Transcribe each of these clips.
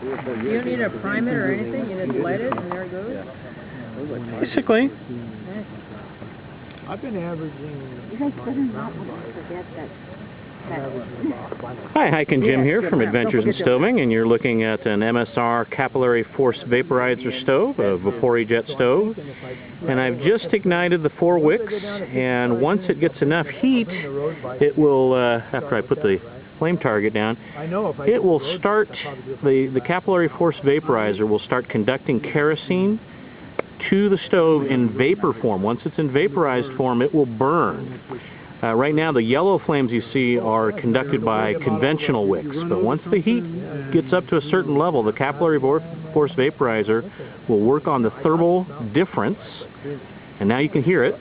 You don't need to prime it or anything, you just light it and there it goes? Basically. I've been averaging... You guys better not forget that. Hi, Hike and Jim here from Adventures in Stoving, and you're looking at an MSR Capillary Force Vaporizer stove, a Vapore Jet stove. And I've just ignited the 4 wicks, and once it gets enough heat, it will, after I put the flame target down, it will start, the Capillary Force Vaporizer will start conducting kerosene to the stove in vapor form. Once it's in vaporized form, it will burn. Right now, the yellow flames you see are conducted by conventional wicks, but once the heat gets up to a certain level, the Capillary Force Vaporizer will work on the thermal difference, and now you can hear it.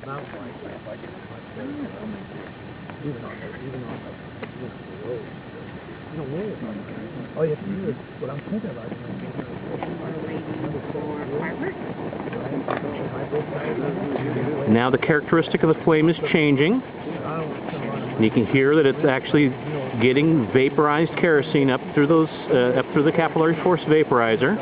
Now the characteristic of the flame is changing. You can hear that it's actually getting vaporized kerosene up through those, up through the Capillary Force Vaporizer.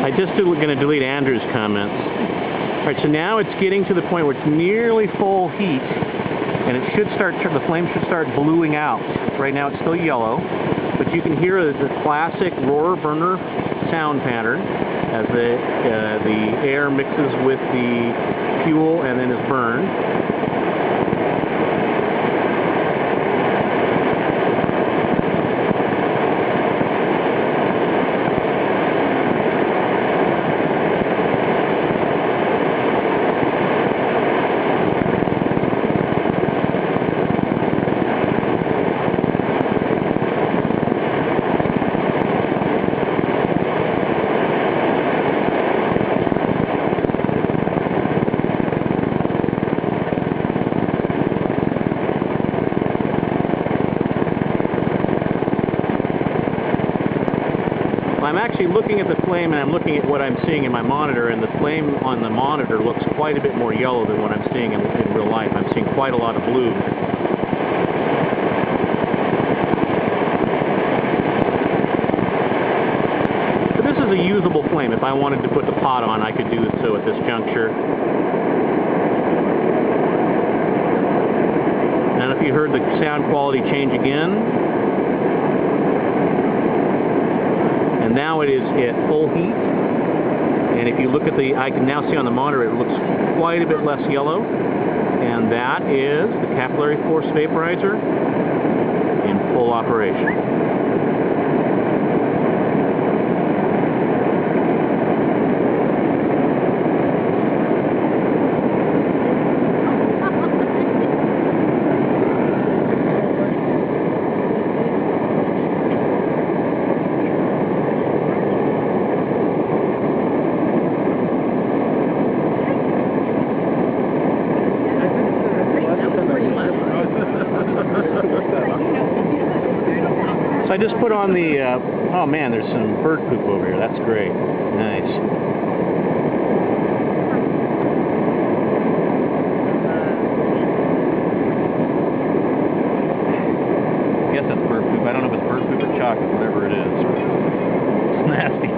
I just going to delete Andrew's comments. Alright, so now it's getting to the point where it's nearly full heat, and it should start, the flame should start bluing out. Right now it's still yellow, but you can hear the classic roar burner sound pattern as the air mixes with the fuel and then is burned. I'm actually looking at the flame, and I'm looking at what I'm seeing in my monitor, and the flame on the monitor looks quite a bit more yellow than what I'm seeing in real life. I'm seeing quite a lot of blue. But this is a usable flame. If I wanted to put the pot on, I could do so at this juncture. And if you heard the sound quality change again, and now it is at full heat, and if you look at I can now see on the monitor it looks quite a bit less yellow, and that is the Capillary Force Vaporizer in full operation. So I just put on the, oh man, there's some bird poop over here. That's great. Nice. I guess that's bird poop. I don't know if it's bird poop or chocolate, whatever it is. It's nasty.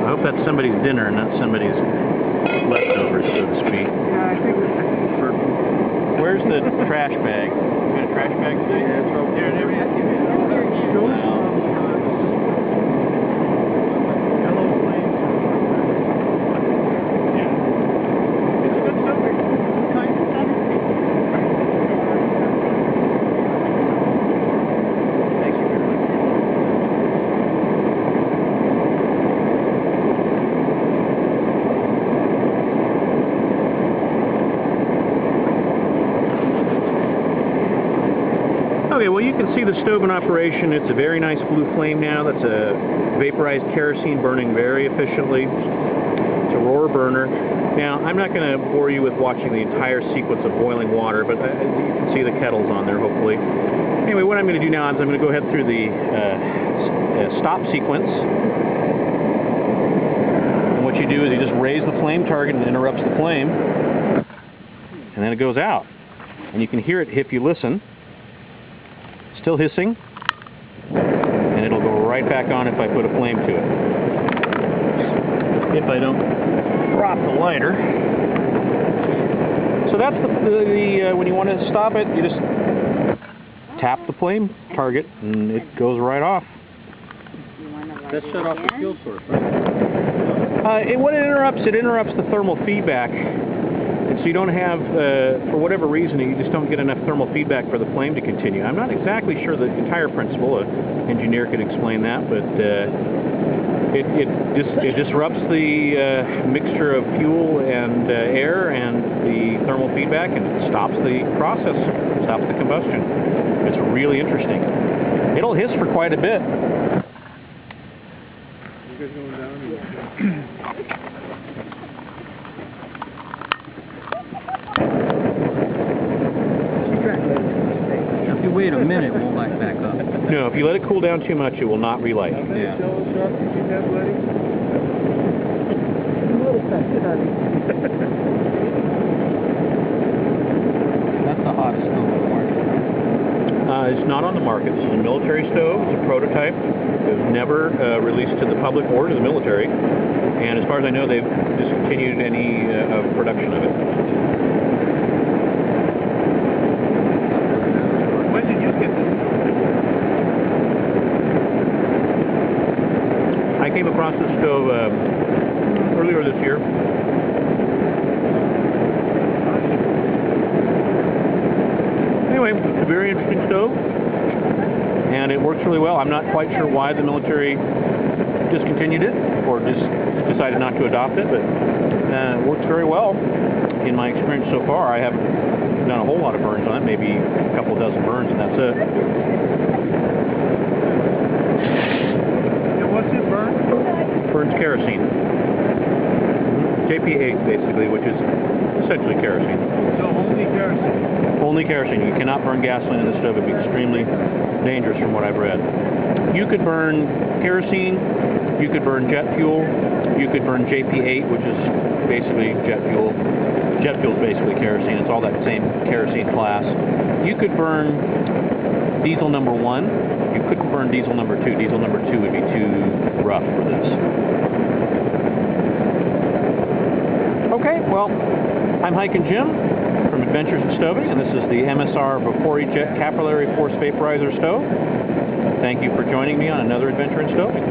I hope that's somebody's dinner and not somebody's leftovers, so to speak. Yeah, I think it's bird poop. Where's the trash bag? You got a trash bag today? Yeah, it's over there. Yellow flame. Yeah. It's good stuff. Thank you very much. Okay, well you can see the stove in operation. It's a very nice blue flame now. That's a vaporized kerosene burning very efficiently. It's a roar burner. Now, I'm not going to bore you with watching the entire sequence of boiling water, but you can see the kettle's on there, hopefully. Anyway, what I'm going to do now is I'm going to go ahead through the stop sequence. And what you do is you just raise the flame target and it interrupts the flame. And then it goes out. And you can hear it if you listen. Still hissing. And it'll go right back on if I put a flame to it. If I don't drop the lighter. So that's the when you want to stop it, you just tap the flame target and it goes right off. That shut off the fuel source, right? What it interrupts the thermal feedback. And so you don't have, for whatever reason, you just don't get enough thermal feedback for the flame to continue. I'm not exactly sure the entire principle. An engineer could explain that, but it disrupts the mixture of fuel and air and the thermal feedback, and it stops the process, stops the combustion. It's really interesting. It'll hiss for quite a bit. You guys going down? If you wait a minute, it won't light back up. No, if you let it cool down too much, it will not relight. How many Yeah. jello shots did you have, buddy? That's the hottest stove on the market. It's not on the market. This is a military stove. It's a prototype. It was never released to the public or to the military. And as far as I know, they've discontinued any production of it. When did you get this? I came across this stove earlier this year. Anyway, it's a very interesting stove, and it works really well. I'm not quite sure why the military discontinued it or just decided not to adopt it, but it works very well. In my experience so far, I haven't done a whole lot of burns on it, maybe a couple dozen burns, and that's it. And what's it burn? Burns kerosene. JP8, basically, which is essentially kerosene. So only kerosene. Only kerosene. You cannot burn gasoline in the stove. It would be extremely dangerous from what I've read. You could burn kerosene, you could burn jet fuel, you could burn JP8, which is basically jet fuel. Jet fuel is basically kerosene. It's all that same kerosene class. You could burn diesel number 1. You couldn't burn diesel number 2. Diesel number 2 would be too rough for this. Okay, well, I'm Hiking Jim from Adventures in Stoving, and this is the MSR Vapore Jet Capillary Force Vaporizer Stove. Thank you for joining me on another adventure in stoving.